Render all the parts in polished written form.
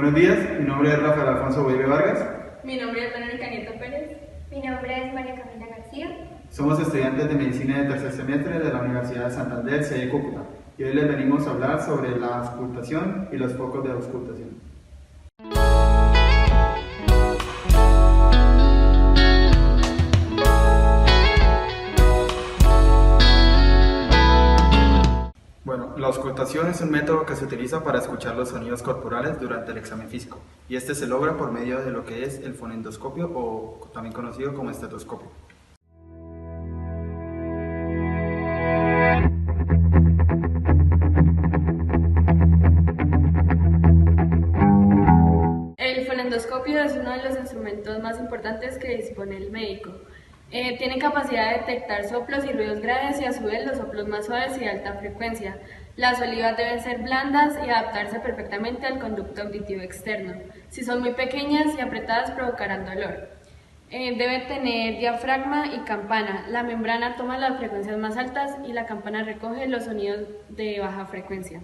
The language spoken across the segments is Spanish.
Buenos días, mi nombre es Rafael Alfonso Boive Vargas. Mi nombre es Verónica Nieto Pérez. Mi nombre es María Camila García. Somos estudiantes de Medicina de tercer semestre de la Universidad de Santander, sede Cúcuta, y hoy les venimos a hablar sobre la auscultación y los focos de auscultación. Bueno, la auscultación es un método que se utiliza para escuchar los sonidos corporales durante el examen físico, y este se logra por medio de lo que es el fonendoscopio o también conocido como estetoscopio. El fonendoscopio es uno de los instrumentos más importantes que dispone el médico. Tiene capacidad de detectar soplos y ruidos graves y a su vez los soplos más suaves y de alta frecuencia. Las olivas deben ser blandas y adaptarse perfectamente al conducto auditivo externo. Si son muy pequeñas y apretadas provocarán dolor. Debe tener diafragma y campana. La membrana toma las frecuencias más altas y la campana recoge los sonidos de baja frecuencia.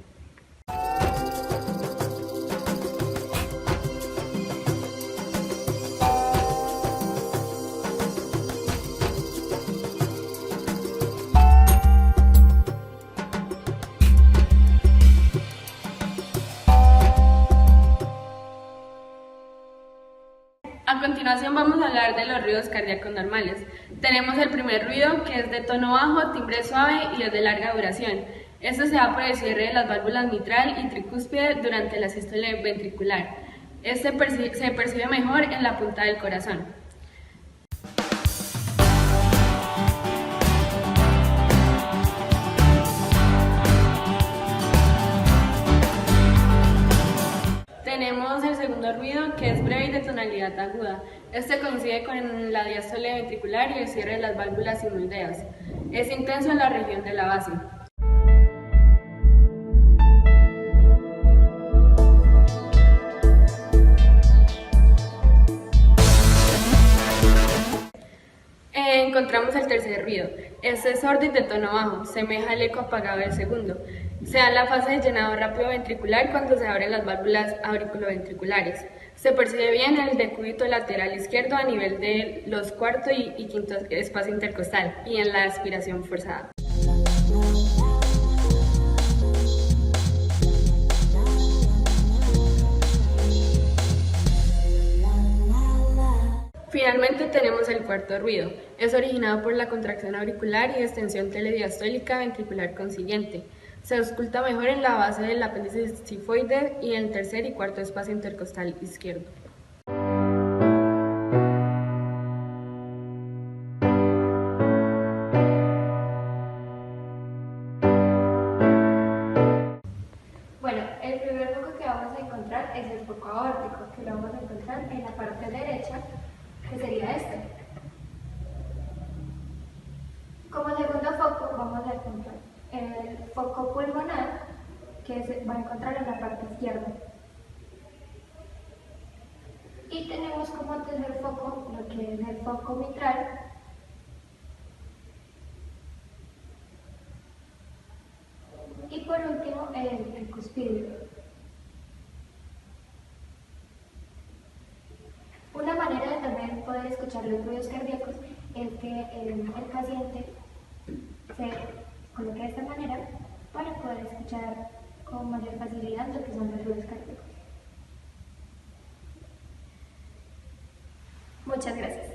A continuación vamos a hablar de los ruidos cardíacos normales. Tenemos el primer ruido, que es de tono bajo, timbre suave y es de larga duración. Esto se da por el cierre de las válvulas mitral y tricúspide durante la sístole ventricular. Se percibe mejor en la punta del corazón. Tenemos el segundo ruido, que es breve y de tonalidad aguda. Este coincide con la diástole ventricular y el cierre de las válvulas sinoideas. Es intenso en la región de la base. Encontramos el tercer ruido. Este es sordo y de tono bajo, semeja al eco apagado del segundo. Se da en la fase de llenado rápido ventricular cuando se abren las válvulas auriculoventriculares. Se percibe bien el decúbito lateral izquierdo a nivel de los cuarto y quinto espacio intercostal y en la aspiración forzada. Finalmente tenemos el cuarto ruido. Es originado por la contracción auricular y extensión telediastólica ventricular consiguiente. Se ausculta mejor en la base del apéndice sifoide y en el tercer y cuarto espacio intercostal izquierdo. Bueno, el primer foco que vamos a encontrar es el foco aórtico, que lo vamos a encontrar en la parte derecha, que sería este. Como segundo foco vamos a encontrar el foco pulmonar, que se va a encontrar en la parte izquierda. Y tenemos como tercer foco lo que es el foco mitral, y por último el tricúspide. Una manera de también poder escuchar los ruidos cardíacos es que el paciente se coloque de esta manera para poder escuchar con mayor facilidad lo que son los ruidos cardíacos. Muchas gracias.